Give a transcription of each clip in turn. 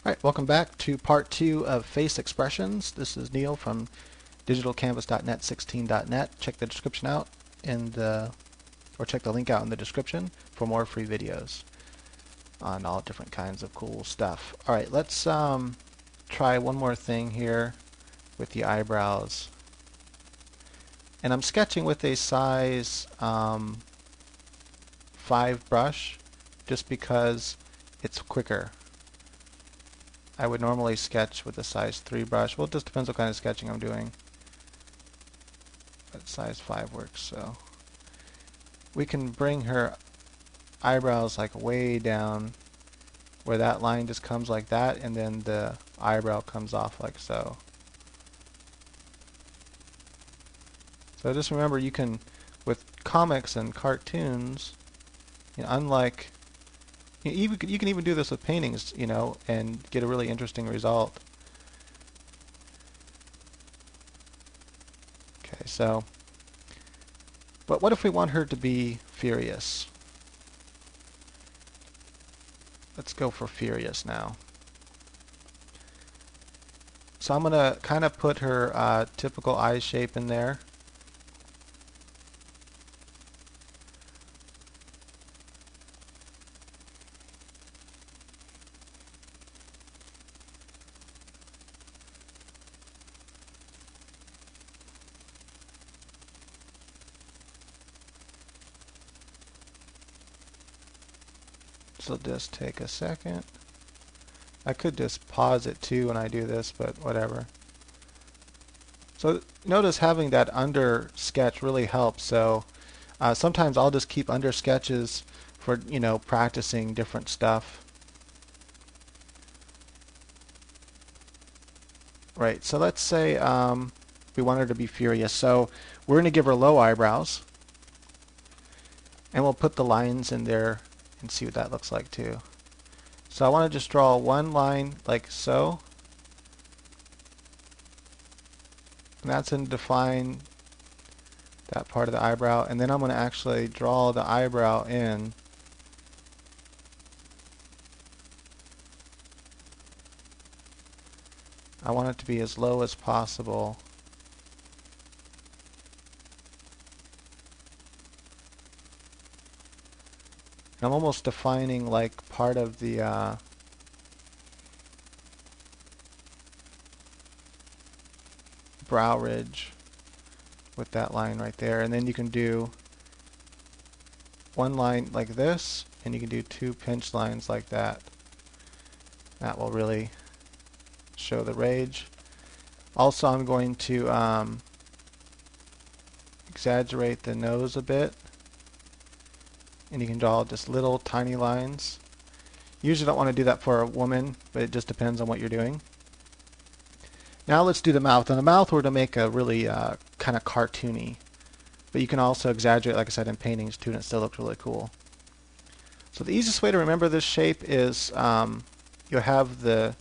Alright, welcome back to part 2 of face expressions. This is Neil from digitalcanvas.net 16.net. Check the description out or check the link out in the description for more free videos on all different kinds of cool stuff. Alright, let's try one more thing here with the eyebrows. And I'm sketching with a size 5 brush just because it's quicker. I would normally sketch with a size 3 brush. Well, it just depends what kind of sketching I'm doing. But size 5 works, so. We can bring her eyebrows like way down where that line just comes like that, and then the eyebrow comes off like so. So just remember, you can, with comics and cartoons, unlike you can even do this with paintings, and get a really interesting result. Okay, so, but what if we want her to be furious? Let's go for furious now. So I'm going to kind of put her typical eye shape in there. So just take a second. I could just pause it too when I do this, but whatever. So notice having that under sketch really helps. So sometimes I'll just keep under sketches for practicing different stuff. Right. So let's say we want her to be furious. So we're going to give her low eyebrows, and we'll put the lines in there and see what that looks like too. So I want to just draw one line like so, and that's going to define that part of the eyebrow, and then I'm going to actually draw the eyebrow in. I want it to be as low as possible. I'm almost defining like part of the brow ridge with that line right there. And then you can do one line like this, and you can do two pinch lines like that. That will really show the rage. Also, I'm going to exaggerate the nose a bit. And you can draw just little tiny lines. You usually don't want to do that for a woman, but it just depends on what you're doing. Now let's do the mouth. On the mouth, we're to make a really kind of cartoony. But you can also exaggerate, like I said, in paintings too, and it still looks really cool. So the easiest way to remember this shape is you'll have the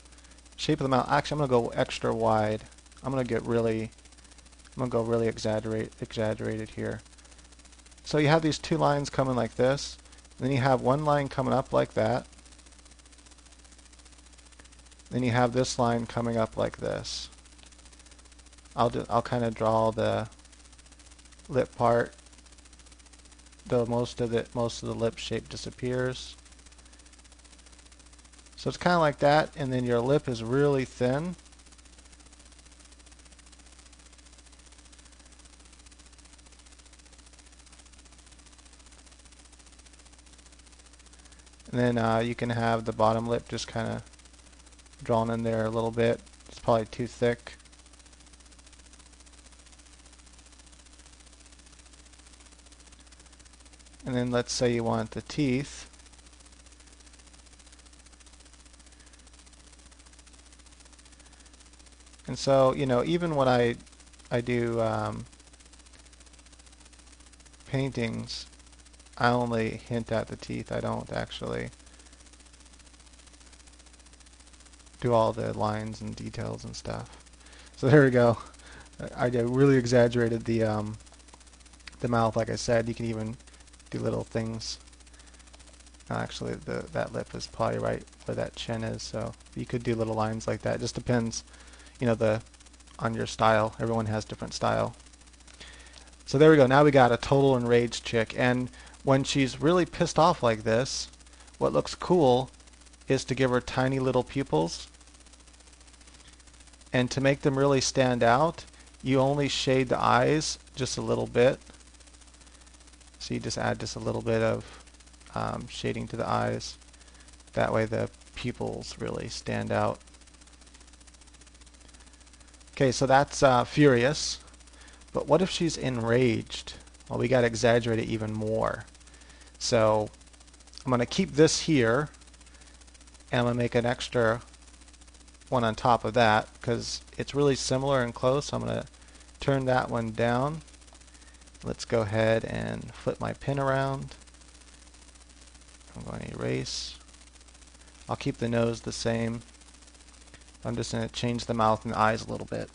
shape of the mouth. Actually, I'm going to go extra wide. I'm going to go really exaggerated here. So you have these two lines coming like this, and then you have one line coming up like that, then you have this line coming up like this. I'll kind of draw the lip part, though most of the lip shape disappears. So it's kind of like that, and then your lip is really thin. And then you can have the bottom lip just kind of drawn in there a little bit. It's probably too thick. And then let's say you want the teeth. And so, even when I do paintings, I only hint at the teeth. I don't actually do all the lines and details and stuff. So there we go. I really exaggerated the mouth. Like I said, you can even do little things. Actually, that lip is probably right where that chin is, so you could do little lines like that. It just depends, you know, on your style. Everyone has different style. So there we go. Now we got a total enraged chick. And when she's really pissed off like this, what looks cool is to give her tiny little pupils. And to make them really stand out, you only shade the eyes just a little bit. So you just add just a little bit of shading to the eyes. That way the pupils really stand out. Okay, so that's furious. But what if she's enraged? Well, we got to exaggerate it even more. So I'm going to keep this here, and I'm going to make an extra one on top of that because it's really similar and close. So I'm going to turn that one down. Let's go ahead and flip my pen around. I'm going to erase. I'll keep the nose the same. I'm just going to change the mouth and the eyes a little bit.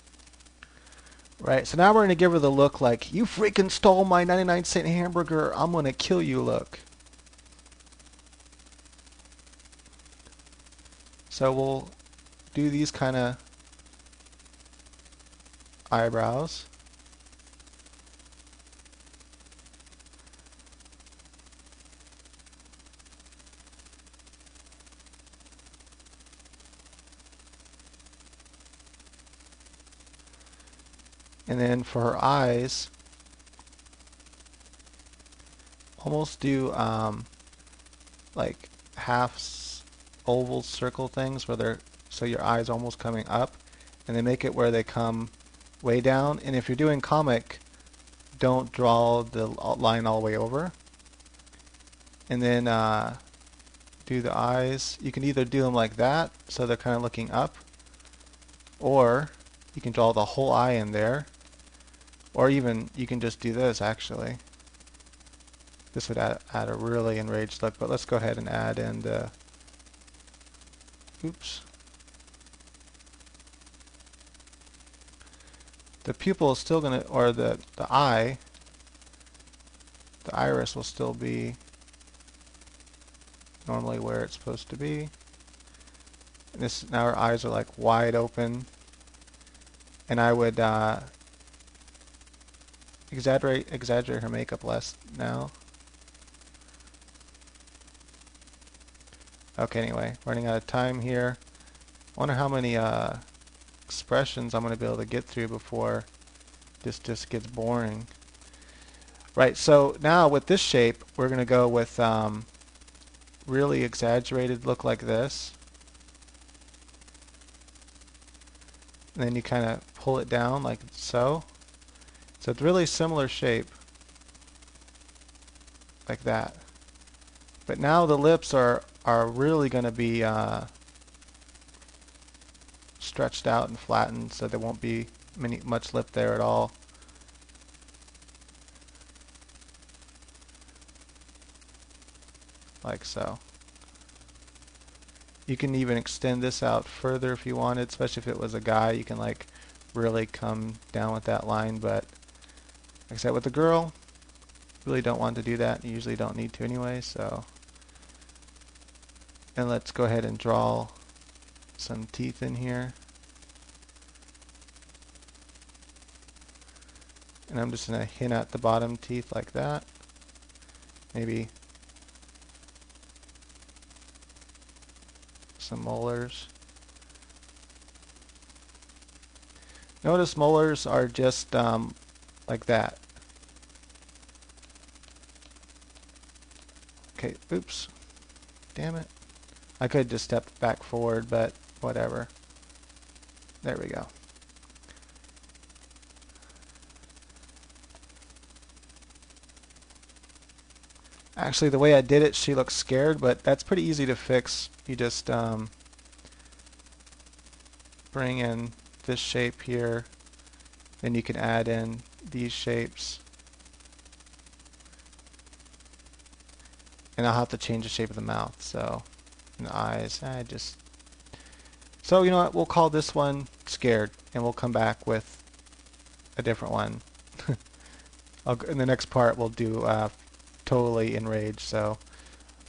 Right, so now we're going to give her the look like, you freaking stole my 99-cent hamburger, I'm going to kill you look. So we'll do these kind of eyebrows. And then for her eyes, almost do like half oval circle things where they're so your eyes almost coming up, and then make it where they come way down. And if you're doing comic, don't draw the line all the way over. And then do the eyes. You can either do them like that, so they're kind of looking up, or you can draw the whole eye in there. Or even you can just do this actually. This would add a really enraged look, but let's go ahead and add in the, oops. The pupil is still going to, or the eye, the iris will still be normally where it's supposed to be. And this, now our eyes are like wide open. And I would exaggerate her makeup less now. Okay, anyway, running out of time here. Wonder how many expressions I'm going to be able to get through before this just gets boring. Right, so now with this shape, we're going to go with really exaggerated look like this. And then you kind of pull it down like so. So it's really similar shape, like that. But now the lips are really going to be stretched out and flattened, so there won't be much lip there at all. Like so. You can even extend this out further if you wanted, especially if it was a guy. You can like really come down with that line, but like I said, with the girl, really don't want to do that. You usually don't need to anyway, so. And let's go ahead and draw some teeth in here. And I'm just going to hint at the bottom teeth like that. Maybe some molars. Notice molars are just like that. Okay, oops. Damn it. I could just step back forward, but whatever. There we go. Actually, the way I did it, she looks scared, but that's pretty easy to fix. You just bring in this shape here, then you can add in these shapes. And I'll have to change the shape of the mouth, so, and the eyes, so you know what, we'll call this one scared, and we'll come back with a different one. In the next part we'll do totally enraged, so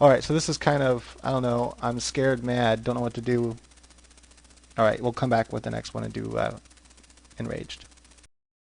Alright, so this is kind of, I don't know, I'm scared, mad, don't know what to do. Alright, we'll come back with the next one and do enraged.